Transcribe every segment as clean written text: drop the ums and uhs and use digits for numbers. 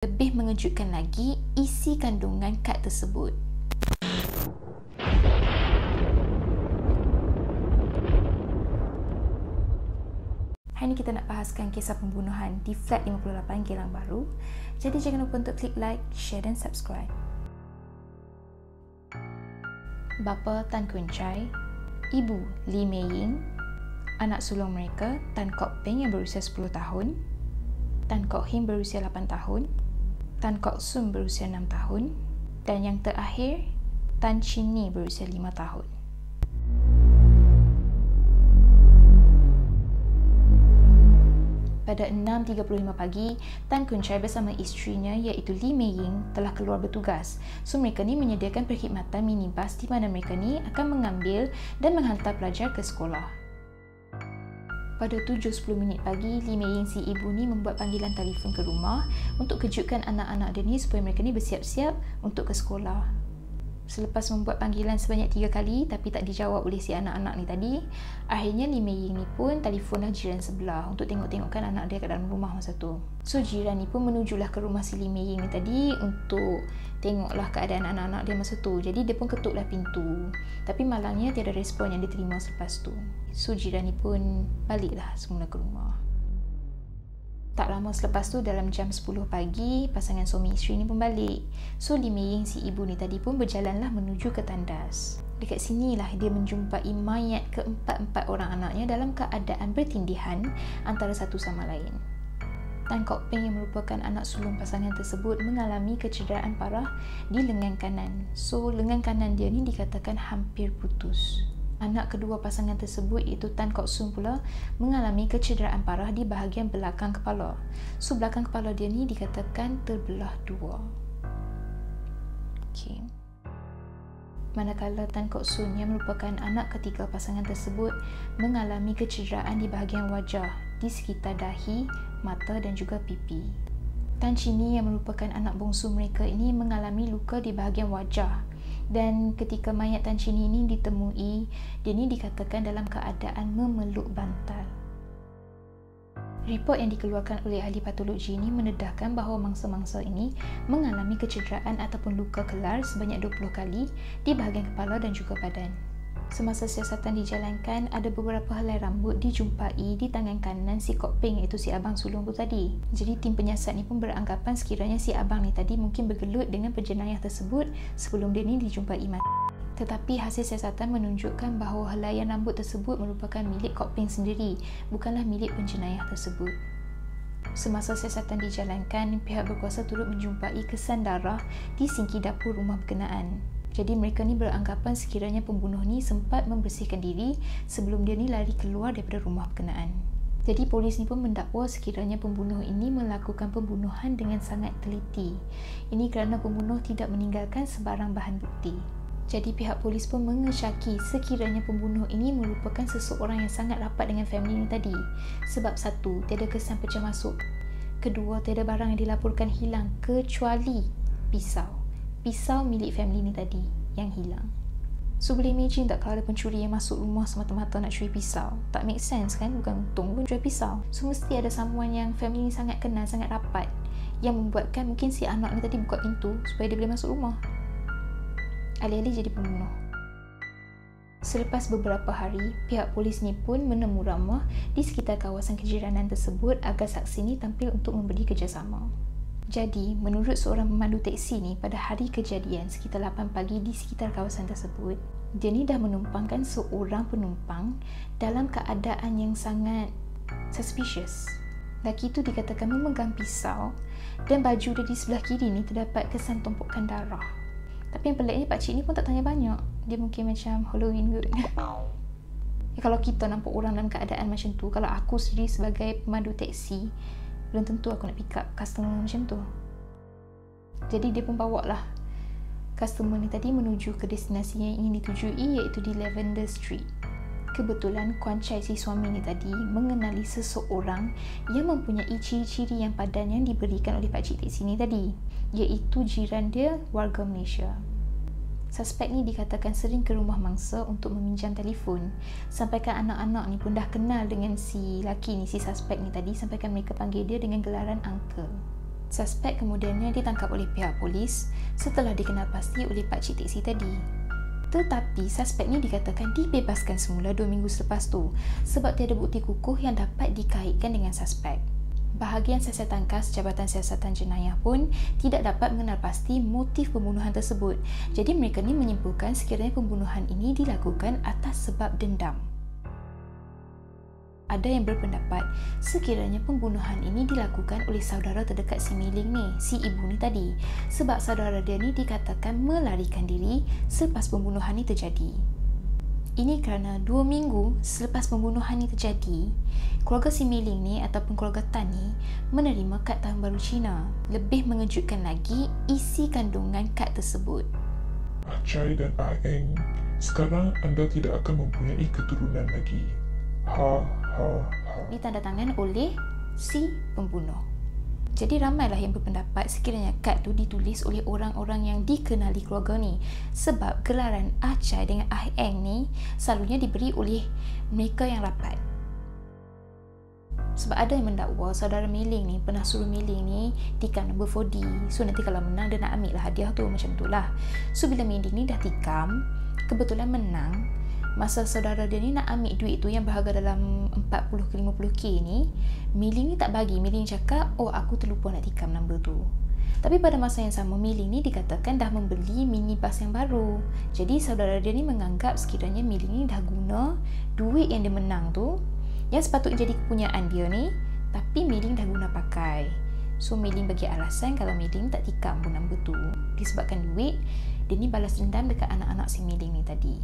Lebih mengejutkan lagi, isi kandungan kad tersebut. Hari ini kita nak bahaskan kisah pembunuhan di Flat 58 Geylang Bahru. Jadi jangan lupa untuk klik like, share dan subscribe. Bapa Tan Kun Chai, Ibu Lee Mei Ying, anak sulung mereka Tan Kok Peng yang berusia 10 tahun, Tan Kok Him berusia 8 tahun, Tan Kok Sum berusia 6 tahun, dan yang terakhir, Tan Chin Ni berusia 5 tahun. Pada 6.35 pagi, Tan Kun Chai bersama isterinya iaitu Lee Mei Ying telah keluar bertugas. So mereka ni menyediakan perkhidmatan minibus di mana mereka ni akan mengambil dan menghantar pelajar ke sekolah. Pada 7.10 pagi, Lee Mei Ying si ibu ni membuat panggilan telefon ke rumah untuk kejutkan anak-anak dia ni supaya mereka ni bersiap-siap untuk ke sekolah. Selepas membuat panggilan sebanyak 3 kali tapi tak dijawab oleh si anak-anak ni tadi, akhirnya Lee Mei Ying ni pun telefonlah jiran sebelah untuk tengok-tengokkan anak dia kat dalam rumah masa tu. So jiran ni pun menujulah ke rumah si Lee Mei Ying ni tadi untuk tengoklah keadaan anak-anak dia masa tu. Jadi dia pun ketuklah pintu. Tapi malangnya tiada respon yang diterima selepas tu. So jiran ni pun baliklah semula ke rumah. Tak lama selepas tu, dalam jam 10 pagi, pasangan suami isteri ni pun balik. So Lee Mei Ying si ibu ni tadi pun berjalanlah menuju ke tandas. Dekat sinilah dia menjumpai mayat keempat-empat orang anaknya dalam keadaan bertindihan antara satu sama lain. Tan Kok Peng yang merupakan anak sulung pasangan tersebut mengalami kecederaan parah di lengan kanan. So lengan kanan dia ni dikatakan hampir putus. Anak kedua pasangan tersebut iaitu Tan Kok Sum pula mengalami kecederaan parah di bahagian belakang kepala. So belakang kepala dia ni dikatakan terbelah dua. Okay. Manakala Tan Kok Sun yang merupakan anak ketiga pasangan tersebut mengalami kecederaan di bahagian wajah, di sekitar dahi, mata dan juga pipi. Tan Chin Ni yang merupakan anak bongsu mereka ini mengalami luka di bahagian wajah. Dan ketika mayat Tan Chin Ni ini ditemui, dia ni dikatakan dalam keadaan memeluk bantal. Report yang dikeluarkan oleh ahli patologi ini mendedahkan bahawa mangsa-mangsa ini mengalami kecederaan ataupun luka kelar sebanyak 20 kali di bahagian kepala dan juga badan. Semasa siasatan dijalankan, ada beberapa helai rambut dijumpai di tangan kanan si Kok Peng iaitu si abang sulung tu tadi. Jadi tim penyiasat ni pun beranggapan sekiranya si abang ni tadi mungkin bergelut dengan penjenayah tersebut sebelum dia ni dijumpai mati. Tetapi hasil siasatan menunjukkan bahawa helaian rambut tersebut merupakan milik Kok Peng sendiri, bukanlah milik penjenayah tersebut. Semasa siasatan dijalankan, pihak berkuasa turut menjumpai kesan darah di sinki dapur rumah berkenaan. Jadi mereka ni beranggapan sekiranya pembunuh ni sempat membersihkan diri sebelum dia ni lari keluar daripada rumah berkenaan. Jadi polis ni pun mendakwa sekiranya pembunuh ini melakukan pembunuhan dengan sangat teliti. Ini kerana pembunuh tidak meninggalkan sebarang bahan bukti. Jadi pihak polis pun mengesyaki sekiranya pembunuh ini merupakan seseorang yang sangat rapat dengan family ni tadi. Sebab satu, tiada kesan pecah masuk. Kedua, tiada barang yang dilaporkan hilang kecuali pisau. Pisau milik family ni tadi yang hilang. So boleh imagine tak kalau ada pencuri yang masuk rumah semata-mata nak curi pisau? Tak make sense kan? Bukan untung pun curi pisau. So mesti ada someone yang family ni sangat kenal, sangat rapat, yang membuatkan mungkin si anak ni tadi buka pintu supaya dia boleh masuk rumah. Alih-alih jadi pembunuh. Selepas beberapa hari, pihak polis ni pun menemu ramah di sekitar kawasan kejiranan tersebut agar saksi ni tampil untuk memberi kerjasama. Jadi, menurut seorang pemandu teksi ni, pada hari kejadian sekitar 8 pagi di sekitar kawasan tersebut, dia ni dah menumpangkan seorang penumpang dalam keadaan yang sangat suspicious. Lelaki itu dikatakan memegang pisau dan baju dia di sebelah kiri ni terdapat kesan tumpukan darah. Tapi yang peliknya pakcik ni pun tak tanya banyak. Dia mungkin macam Halloween kot. Kalau kita nampak orang dalam keadaan macam tu, kalau aku sendiri sebagai pemandu teksi, belum tentu aku nak pick up customer macam tu. Jadi dia pun bawa lah customer ni tadi menuju ke destinasi yang ingin ditujui iaitu di Lavender Street. Kebetulan Kuan Chai si suami ni tadi mengenali seseorang yang mempunyai ciri-ciri yang padan yang diberikan oleh pakcik teksi ni tadi, iaitu jiran dia warga Malaysia. Suspek ni dikatakan sering ke rumah mangsa untuk meminjam telefon. Sampaikan anak-anak ni pun dah kenal dengan si laki ni, si suspek ni tadi, sampaikan mereka panggil dia dengan gelaran uncle. Suspek kemudiannya ditangkap oleh pihak polis setelah dikenal pasti oleh Pak Cik Teksi tadi. Tetapi suspek ni dikatakan dibebaskan semula 2 minggu selepas tu sebab tiada bukti kukuh yang dapat dikaitkan dengan suspek. Bahagian siasatan khas Jabatan Siasatan Jenayah pun tidak dapat mengenal pasti motif pembunuhan tersebut. Jadi mereka ni menyimpulkan sekiranya pembunuhan ini dilakukan atas sebab dendam. Ada yang berpendapat sekiranya pembunuhan ini dilakukan oleh saudara terdekat si Mei Ling ni, si ibu ni tadi. Sebab saudara dia ni dikatakan melarikan diri selepas pembunuhan ni terjadi. Ini kerana 2 minggu selepas pembunuhan ni terjadi, keluarga si Mei Ling ni ataupun keluarga Tan ni menerima kad Tahun Baru Cina. Lebih mengejutkan lagi, isi kandungan kad tersebut. Chai dan Eng, sekarang anda tidak akan mempunyai keturunan lagi. Ha, ha, ha. Ditandatangan oleh si pembunuh. Jadi ramailah yang berpendapat sekiranya kad tu ditulis oleh orang-orang yang dikenali keluarga ni. Sebab gelaran Ah Chai dengan Ah Eng ni selalunya diberi oleh mereka yang rapat. Sebab ada yang mendakwa saudara Mei Ling ni pernah suruh Mei Ling ni tikam nombor 4D. So nanti kalau menang dia nak ambil lah hadiah tu, macam tu lah. So bila Mei Ling ni dah tikam, kebetulan menang, masa saudara dia ni nak ambil duit tu yang berharga dalam 40 ke 50k ni, Mei Ling ni tak bagi. Mei Ling cakap, oh aku terlupa nak tikam nombor tu. Tapi pada masa yang sama, Mei Ling ni dikatakan dah membeli minibus yang baru. Jadi saudara dia ni menganggap sekiranya Mei Ling ni dah guna duit yang dia menang tu, yang sepatutnya jadi kepunyaan dia ni, tapi Mei Ling dah guna pakai. So Mei Ling bagi alasan kalau Mei Ling tak tikam pun nombor tu disebabkan duit dia ni balas dendam dekat anak-anak si Mei Ling ni tadi.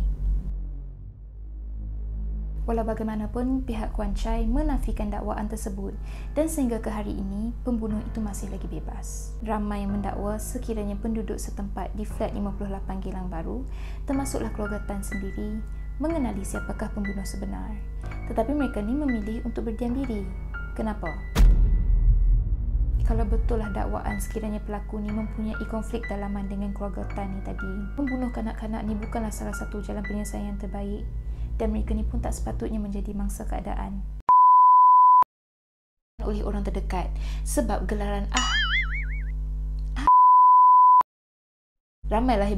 Walau bagaimanapun, pihak Kuan Chai menafikan dakwaan tersebut dan sehingga ke hari ini, pembunuh itu masih lagi bebas. Ramai yang mendakwa sekiranya penduduk setempat di flat 58 Geylang Baru, termasuklah keluarga Tan sendiri, mengenali siapakah pembunuh sebenar. Tetapi mereka ni memilih untuk berdiam diri. Kenapa? Kalau betul lah dakwaan sekiranya pelaku ni mempunyai konflik dalaman dengan keluarga Tan ni tadi, membunuh kanak-kanak ni bukanlah salah satu jalan penyelesaian yang terbaik. Dan mereka ni pun tak sepatutnya menjadi mangsa keadaan oleh orang terdekat. Sebab gelaran ramailah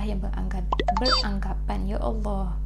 yang beranggapan, ya Allah,